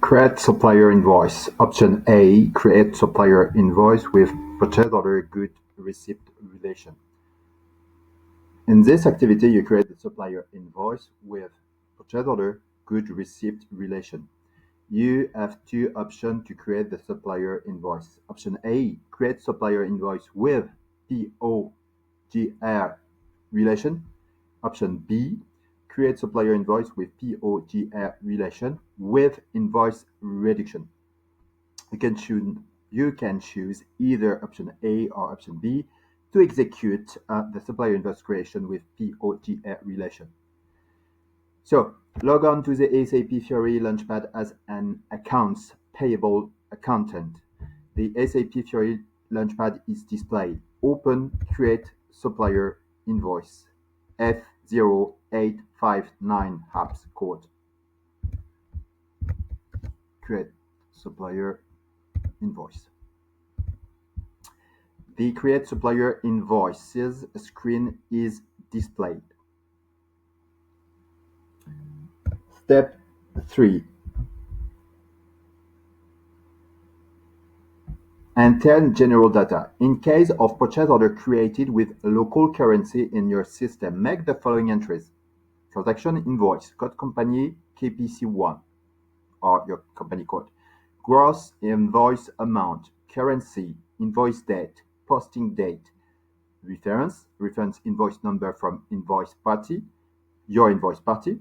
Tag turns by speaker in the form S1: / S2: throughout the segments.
S1: Create supplier invoice. Option A, create supplier invoice with purchase order good receipt relation. In this activity, you create the supplier invoice with purchase order good receipt relation. You have two options to create the supplier invoice. Option A, create supplier invoice with POGR relation. Option B, create supplier invoice with POGR relation with invoice reduction. You can choose either option A or option B to execute the supplier invoice creation with POGR relation. So log on to the SAP Fiori launchpad as an Accounts Payable Accountant. The SAP Fiori launchpad is displayed. Open Create Supplier Invoice F0859 apps code. Create Supplier Invoice. The Create Supplier Invoices screen is displayed. Step 3. Enter general data. In case of purchase order created with local currency in your system, make the following entries. Transaction invoice, code company KPC1 or your company code. Gross invoice amount, currency, invoice date, posting date, reference invoice number from invoice party, your invoice party.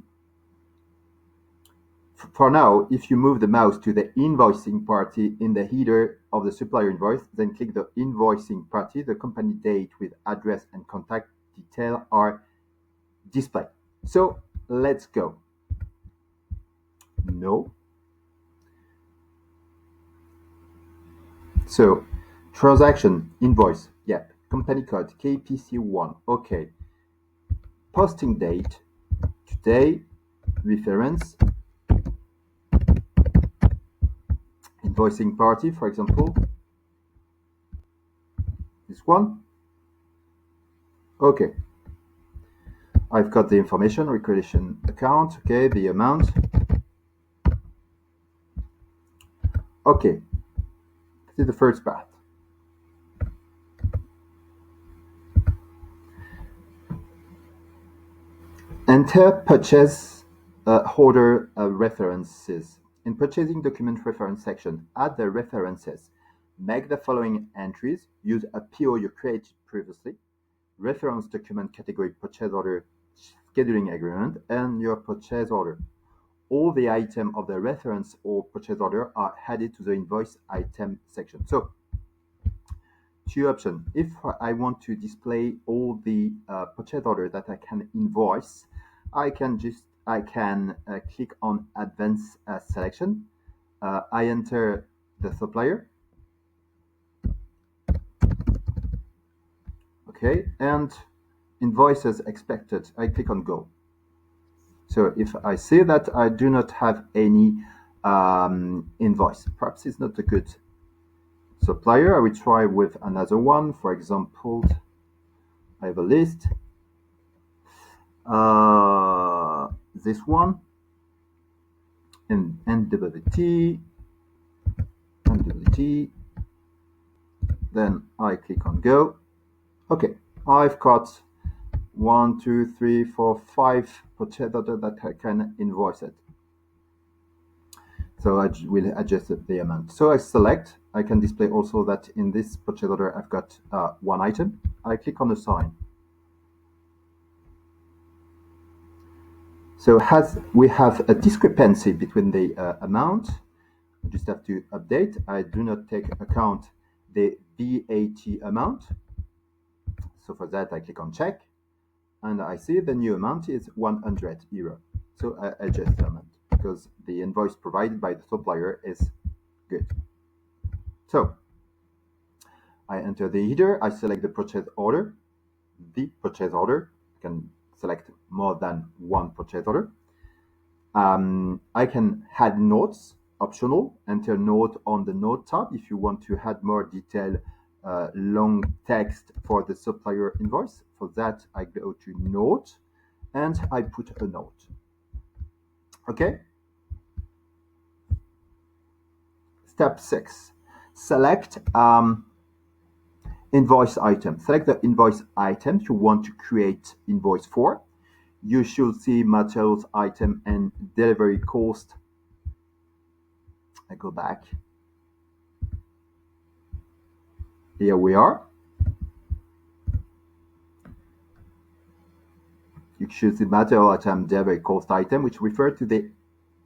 S1: For now, if you move the mouse to the invoicing party in the header of the supplier invoice, then click the invoicing party, the company date with address and contact detail are displayed. So let's go. No. So transaction invoice, yep. Company code KPC1, okay. Posting date, today, reference, invoicing party, for example, this one. Okay. I've got the information, recreation account, okay, the amount. Okay, this is the first part. Enter purchase order references. In purchasing document reference section, add the references. Make the following entries. Use a PO you created previously. Reference document category purchase order scheduling agreement and your purchase order. All the items of the reference or purchase order are added to the invoice item section. So, two options. If I want to display all the purchase order that I can invoice, I can click on Advanced Selection. I enter the supplier. Okay, and invoices expected. I click on Go. So if I see that I do not have any invoice, perhaps it's not a good supplier. I will try with another one. For example, I have a list. This one, and NWT, then I click on Go. Okay, I've got 1, 2, 3, 4, 5 purchase order that I can invoice it. So I will adjust the amount. So I select, I can display also that in this purchase order I've got one item. I click on the sign. So as we have a discrepancy between the amount, I just have to update. I do not take account the VAT amount. So for that, I click on check, and I see the new amount is €100. So I adjust the amount because the invoice provided by the supplier is good. So I enter the header. I select the purchase order. I can select more than one purchase order. I can add notes, optional. Enter note on the note tab if you want to add more detailed long text for the supplier invoice. For that, I go to note and I put a note. Okay. Step 6, select invoice item. Select the invoice item you want to create invoice for. You should see materials item and delivery cost. I go back. Here we are. You choose the material item delivery cost item, which refer to the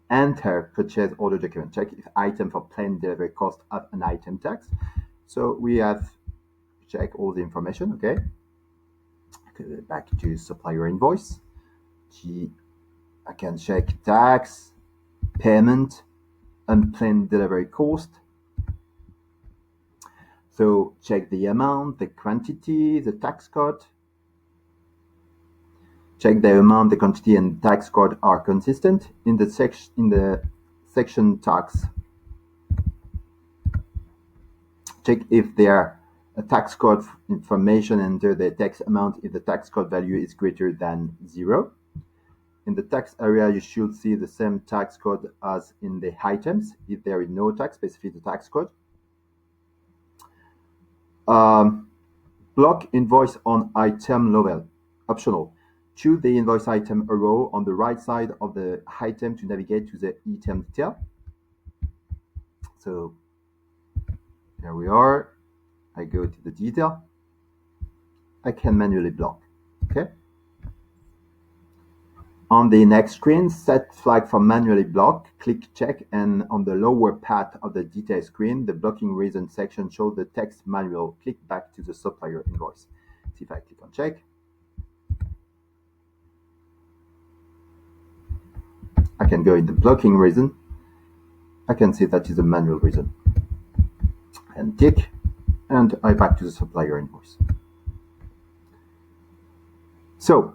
S1: entire purchase order document. Check if item for planned delivery cost have an item tax. So we have check all the information. Okay. Go back to supplier invoice. I can check tax, payment, unplanned delivery cost. So check the amount, the quantity, the tax code. Check the amount, the quantity, and tax code are consistent. In the section tax, check if there are a tax code information, enter the tax amount if the tax code value is greater than 0. In the tax area, you should see the same tax code as in the items. If there is no tax, specify the tax code. Block invoice on item level, optional. Choose the invoice item row on the right side of the item to navigate to the item detail. So here we are. I go to the detail. I can manually block. Okay. On the next screen, set flag for manually block, click check, and on the lower part of the detail screen, the blocking reason section shows the text manual. Click back to the supplier invoice. See if I click on check. I can go in the blocking reason. I can see that is a manual reason. And tick, and I back to the supplier invoice. So,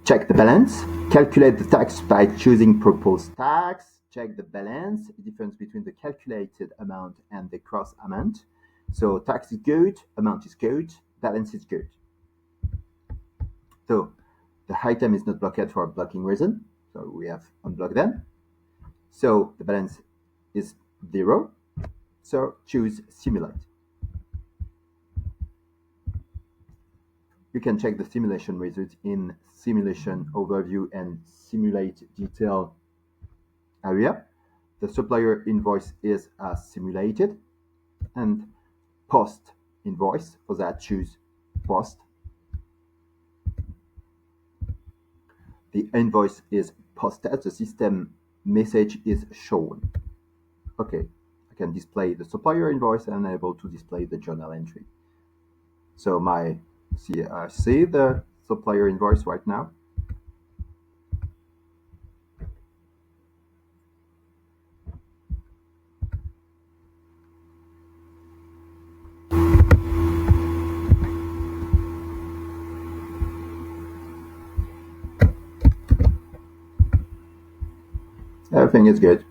S1: check the balance, calculate the tax by choosing proposed tax, check the balance, the difference between the calculated amount and the gross amount. So tax is good, amount is good, balance is good. So the item is not blocked for a blocking reason, so we have unblocked them. So the balance is 0, so choose simulate. You can check the simulation results in simulation overview and simulate detail area. The supplier invoice is simulated, and post invoice, for that choose post. The invoice is posted, the system message is shown. Okay, I can display the supplier invoice and able to display the journal entry. So I see the supplier invoice right now. Everything is good.